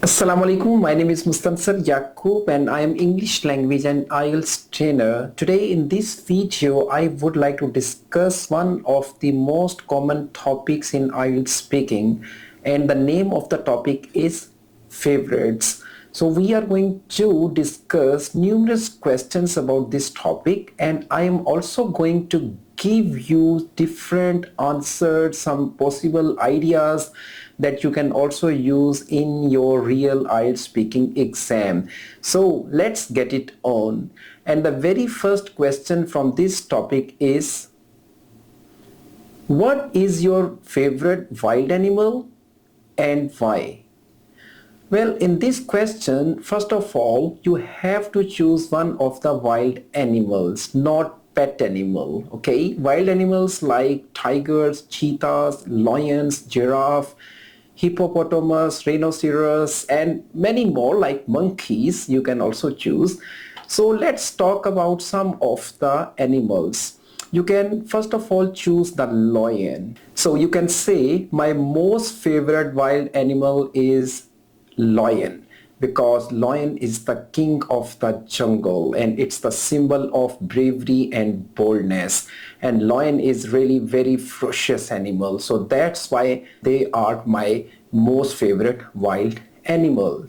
Assalamu alaikum. My name is Mustansar Yaqub and I am English language and IELTS trainer. Today in this video, I would like to discuss one of the most common topics in IELTS speaking, and the name of the topic is favorites. So we are going to discuss numerous questions about this topic, and I am also going to give you different answers, some possible ideas that you can also use in your real IELTS speaking exam. So let's get it on. And the very first question from this topic is, what is your favorite wild animal and why? Well, in this question, first of all, you have to choose one of the wild animals, not pet animal. Okay, wild animals like tigers, cheetahs, lions, giraffe, hippopotamus, rhinoceros, and many more like monkeys you can also choose. So let's talk about some of the animals. You can first of all choose the lion. So you can say my most favorite wild animal is lion, because lion is the king of the jungle and it's the symbol of bravery and boldness, and lion is really very ferocious animal, so that's why they are my most favorite wild animal.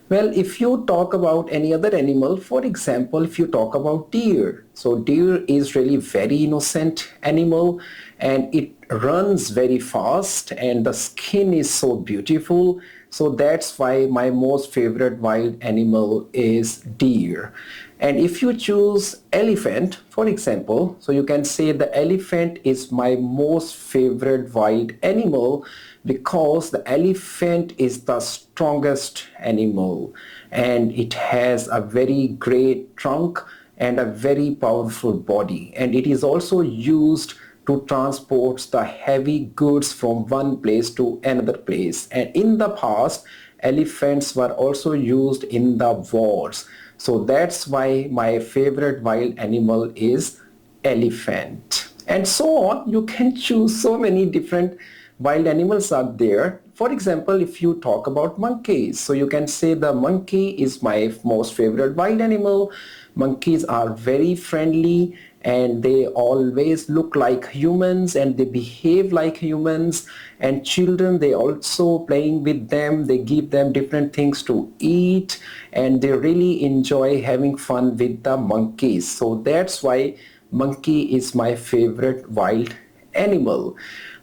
Well, if you talk about any other animal, for example, if you talk about deer, so deer is really very innocent animal and it runs very fast and the skin is so beautiful. So that's why my most favorite wild animal is deer. And if you choose elephant, for example, so you can say the elephant is my most favorite wild animal because the elephant is the strongest animal and it has a very great trunk and a very powerful body, and it is also used to transport the heavy goods from one place to another place. And in the past, elephants were also used in the wars. So that's why my favorite wild animal is elephant. And so on, you can choose so many different wild animals are there. For example, if you talk about monkeys, so you can say the monkey is my most favorite wild animal. Monkeys are very friendly and they always look like humans and they behave like humans, and children, they also playing with them, they give them different things to eat and they really enjoy having fun with the monkeys. So that's why monkey is my favorite wild animal.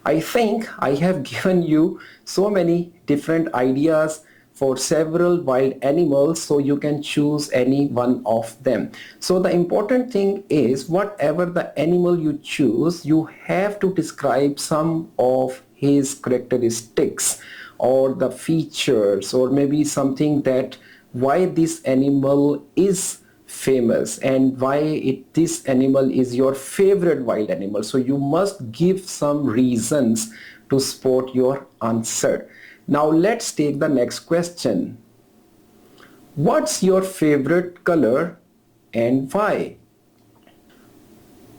I think I have given you so many different ideas for several wild animals, so you can choose any one of them. So the important thing is, whatever the animal you choose, you have to describe some of his characteristics or the features, or maybe something that why this animal is famous and why this animal is your favorite wild animal. So you must give some reasons to support your answer. Now let's take the next question. What's your favorite color and why?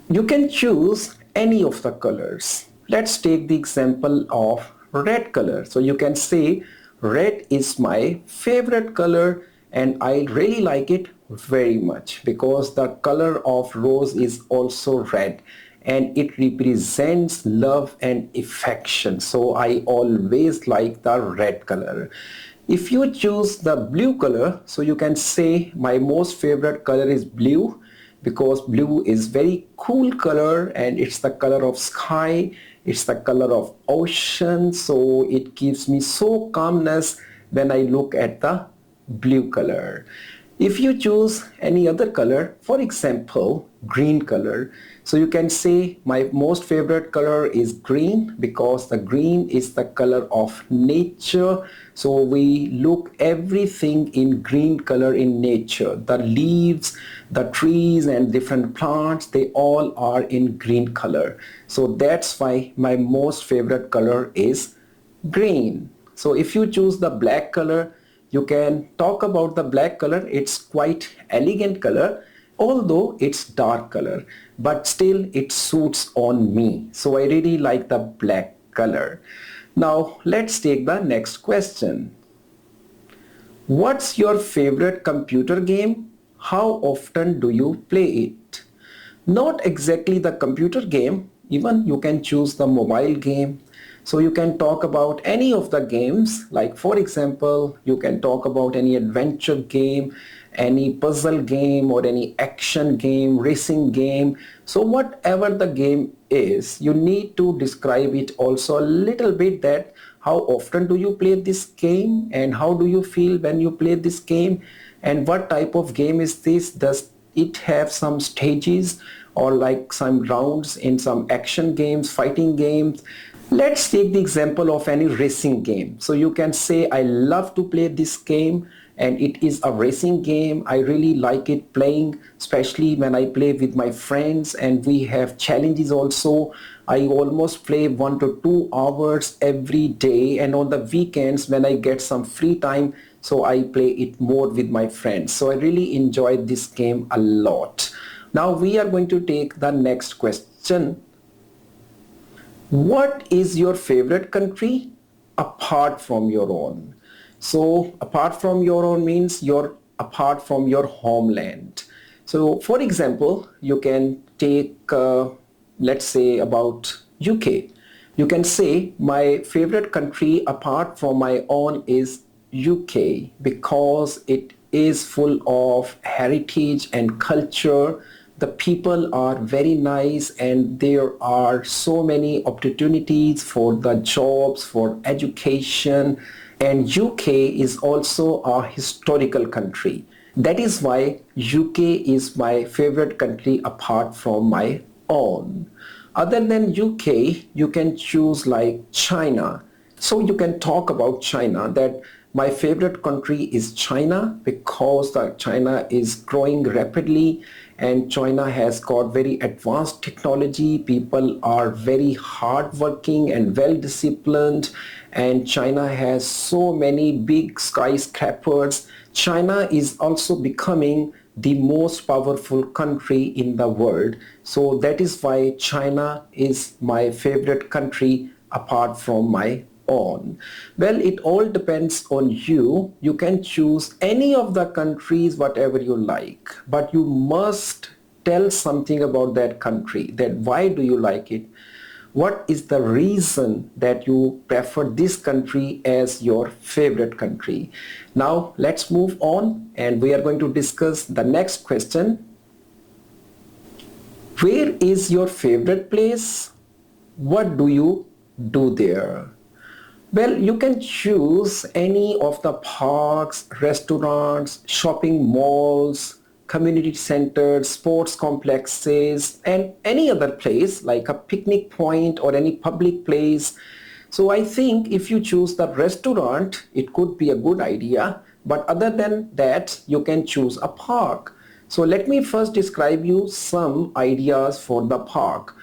You can choose any of the colors. Let's take the example of red color. So you can say red is my favorite color and I really like it very much because the color of rose is also red and it represents love and affection. So I always like the red color. If you choose the blue color, so you can say my most favorite color is blue because blue is very cool color and it's the color of sky, it's the color of ocean, so it gives me so calmness when I look at the blue color. If you choose any other color, for example, green color, so you can say my most favorite color is green because the green is the color of nature. So we look everything in green color in nature. The leaves, the trees and different plants, they all are in green color. So that's why my most favorite color is green. So if you choose the black color, you can talk about the black color. It's quite elegant color, although it's dark color, but still it suits on me. So I really like the black color. Now let's take the next question. What's your favorite computer game? How often do you play it? Not exactly the computer game, even you can choose the mobile game. So you can talk about any of the games, like for example, you can talk about any adventure game, any puzzle game or any action game, racing game. So whatever the game is, you need to describe it also a little bit, that how often do you play this game and how do you feel when you play this game, and what type of game is this? Does it have some stages or like some rounds in some action games, fighting games? Let's take the example of any racing game. So you can say, I love to play this game and it is a racing game. I really like it playing, especially when I play with my friends and we have challenges also. I almost play 1 to 2 hours every day, and on the weekends when I get some free time, so I play it more with my friends. So I really enjoy this game a lot. Now we are going to take the next question. What is your favorite country apart from your own? So apart from your own means you're apart from your homeland. So for example, you can take let's say about UK. You can say my favorite country apart from my own is UK because it is full of heritage and culture. The people are very nice and there are so many opportunities for the jobs, for education, and UK is also a historical country. That is why UK is my favorite country apart from my own. Other than UK, you can choose like China. So you can talk about China, that my favorite country is China because China is growing rapidly and China has got very advanced technology. People are very hardworking and well disciplined, and China has so many big skyscrapers. China is also becoming the most powerful country in the world. So that is why China is my favorite country apart from my own. Well, it all depends on you. You can choose any of the countries, whatever you like, but you must tell something about that country, that why do you like it? What is the reason that you prefer this country as your favorite country? Now let's move on and we are going to discuss the next question. Where is your favorite place? What do you do there? Well, you can choose any of the parks, restaurants, shopping malls, community centers, sports complexes, and any other place like a picnic point or any public place. So I think if you choose the restaurant, it could be a good idea. But other than that, you can choose a park. So let me first describe you some ideas for the park.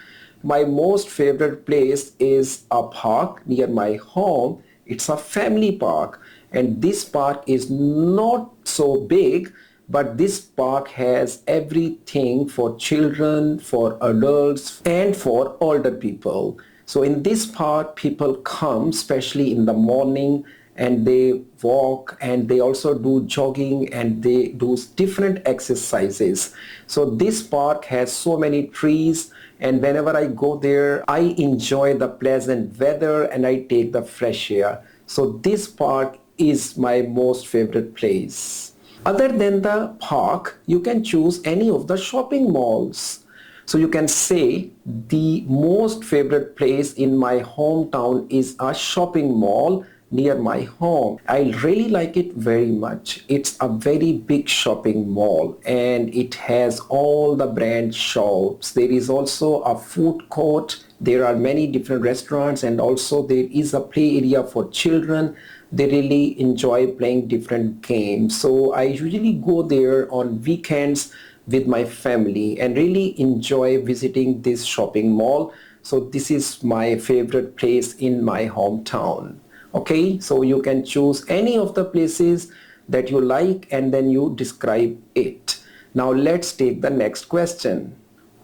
My most favorite place is a park near my home. It's a family park, and this park is not so big, but this park has everything for children, for adults, and for older people. So in this park, people come especially in the morning and they walk and they also do jogging and they do different exercises. So this park has so many trees, and whenever I go there, I enjoy the pleasant weather and I take the fresh air. So this park is my most favorite place. Other than the park, you can choose any of the shopping malls. So you can say the most favorite place in my hometown is a shopping mall near my home. I really like it very much. It's a very big shopping mall and it has all the brand shops. There is also a food court. There are many different restaurants and also there is a play area for children. They really enjoy playing different games. So I usually go there on weekends with my family and really enjoy visiting this shopping mall. So this is my favorite place in my hometown. Okay, so you can choose any of the places that you like and then you describe it. Now let's take the next question.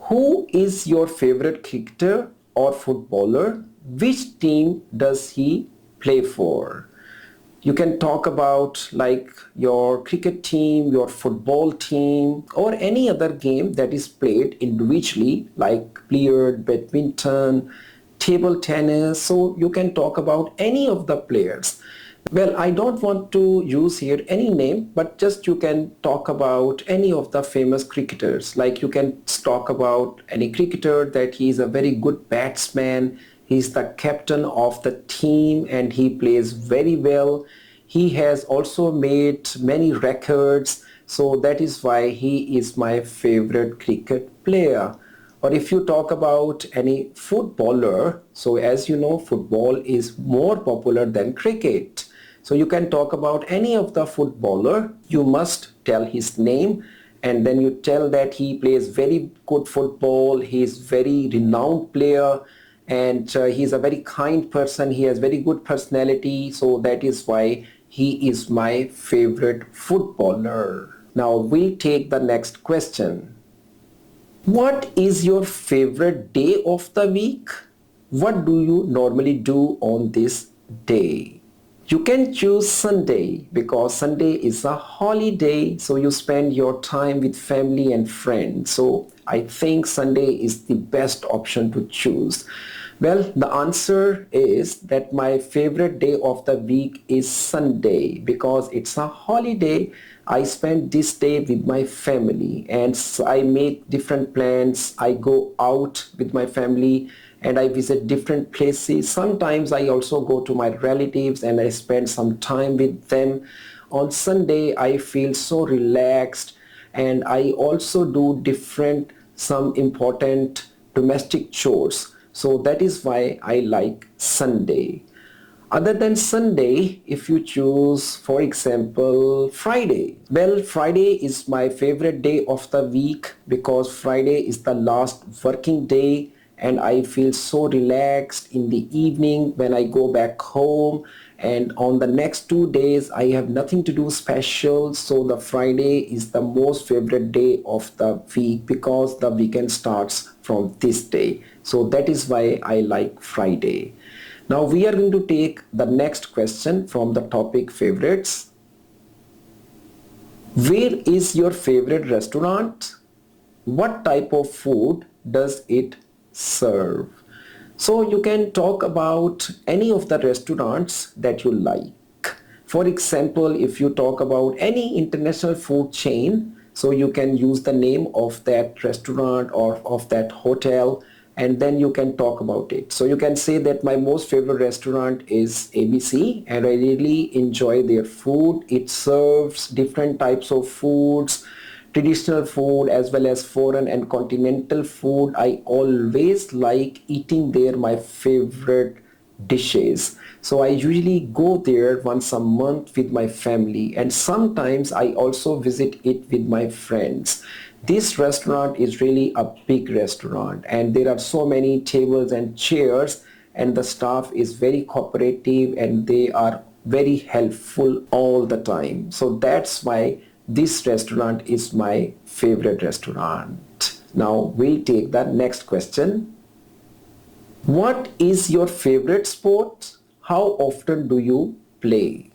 Who is your favorite cricketer or footballer? Which team does he play for? You can talk about like your cricket team, your football team, or any other game that is played individually like billiard, badminton, table tennis. So you can talk about any of the players. Well, I don't want to use here any name, but just you can talk about any of the famous cricketers. Like you can talk about any cricketer that he is a very good batsman. He's the captain of the team and he plays very well. He has also made many records. So that is why he is my favorite cricket player. Or if you talk about any footballer, so as you know, football is more popular than cricket. So you can talk about any of the footballer. You must tell his name and then you tell that he plays very good football. He is very renowned player and he is a very kind person. He has very good personality. So that is why he is my favorite footballer. Now we take the next question. What is your favorite day of the week? What do you normally do on this day? You can choose Sunday because Sunday is a holiday, so you spend your time with family and friends. So I think Sunday is the best option to choose. Well, the answer is that my favorite day of the week is Sunday because it's a holiday. I spend this day with my family and I make different plans. I go out with my family and I visit different places. Sometimes I also go to my relatives and I spend some time with them. On Sunday, I feel so relaxed and I also do some important domestic chores. So that is why I like Sunday. Other than Sunday, if you choose, for example, Friday. Well, Friday is my favorite day of the week because Friday is the last working day and I feel so relaxed in the evening when I go back home, and on the next 2 days I have nothing to do special. So the Friday is the most favorite day of the week because the weekend starts from this day. So that is why I like Friday. Now we are going to take the next question from the topic favorites. Where is your favorite restaurant? What type of food does it serve? So you can talk about any of the restaurants that you like. For example, if you talk about any international food chain, so you can use the name of that restaurant or of that hotel and then you can talk about it. So you can say that my most favorite restaurant is ABC and I really enjoy their food. It serves different types of foods, traditional food as well as foreign and continental food. I always like eating there my favorite dishes. So I usually go there once a month with my family and sometimes I also visit it with my friends. This restaurant is really a big restaurant and there are so many tables and chairs and the staff is very cooperative and they are very helpful all the time. So that's why this restaurant is my favorite restaurant. Now we'll take the next question. What is your favorite sport? How often do you play?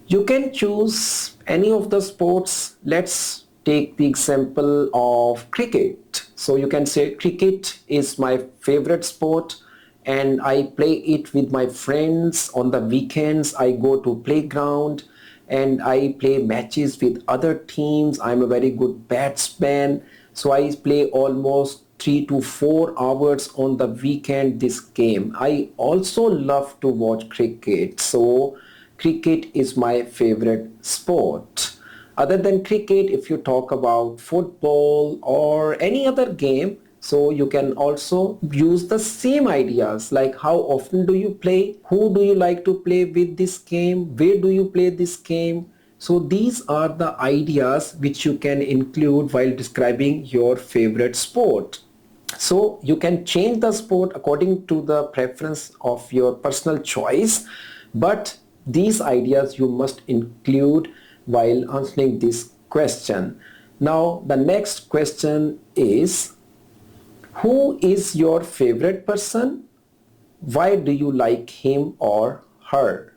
You can choose any of the sports. Let's take the example of cricket. So you can say cricket is my favorite sport and I play it with my friends. On the weekends I go to playground and I play matches with other teams. I'm a very good batsman. So I play almost 3 to 4 hours on the weekend this game. I also love to watch cricket. So cricket is my favorite sport. Other than cricket, if you talk about football or any other game, so you can also use the same ideas like how often do you play, who do you like to play with this game, where do you play this game. So these are the ideas which you can include while describing your favorite sport. So you can change the sport according to the preference of your personal choice, but these ideas you must include while answering this question. Now the next question is, who is your favorite person? Why do you like him or her?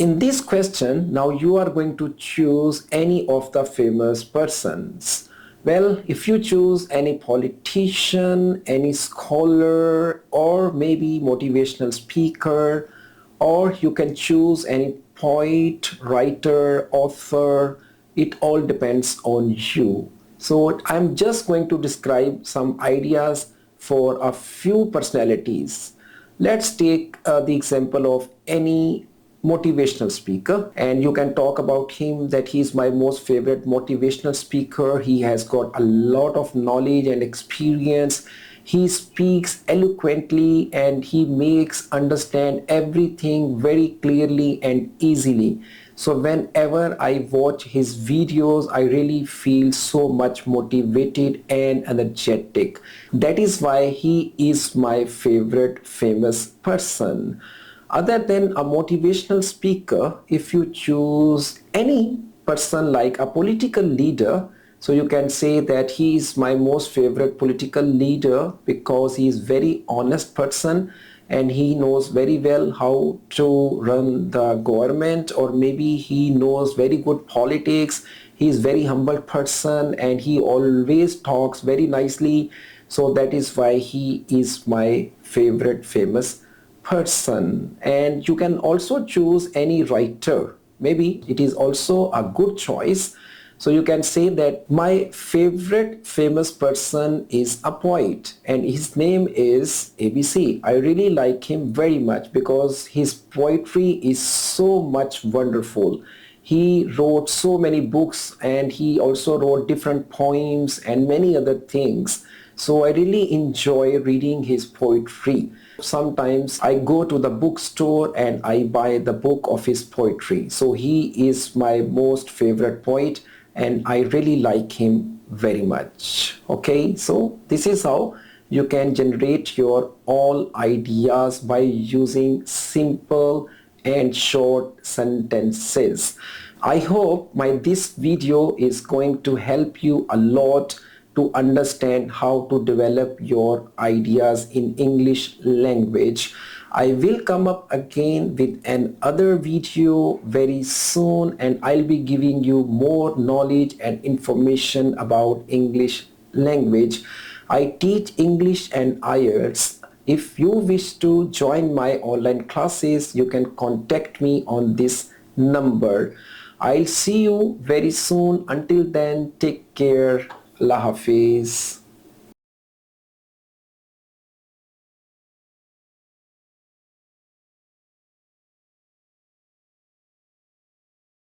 In this question, now you are going to choose any of the famous persons. Well, if you choose any politician, any scholar, or maybe motivational speaker, or you can choose any poet, writer, author, it all depends on you. So I'm just going to describe some ideas for a few personalities. Let's take the example of any motivational speaker, and you can talk about him that he's my most favorite motivational speaker. He has got a lot of knowledge and experience. He speaks eloquently and he makes understand everything very clearly and easily. So whenever I watch his videos, I really feel so much motivated and energetic. That is why he is my favorite famous person. Other than a motivational speaker, if you choose any person like a political leader, so you can say that he is my most favorite political leader because he is very honest person and he knows very well how to run the government, or maybe he knows very good politics. He is very humble person and he always talks very nicely. So that is why he is my favorite famous person. And you can also choose any writer. Maybe it is also a good choice. So you can say that my favorite famous person is a poet and his name is ABC. I really like him very much because his poetry is so much wonderful. He wrote so many books and he also wrote different poems and many other things. So I really enjoy reading his poetry. Sometimes I go to the bookstore and I buy the book of his poetry. So he is my most favorite poet and I really like him very much. Okay, so this is how you can generate your all ideas by using simple and short sentences. I hope this video is going to help you a lot to understand how to develop your ideas in English language. I will come up again with another video very soon and I'll be giving you more knowledge and information about English language. I teach English and IELTS. If you wish to join my online classes, you can contact me on this number. I'll see you very soon. Until then, take care. Allah Hafiz.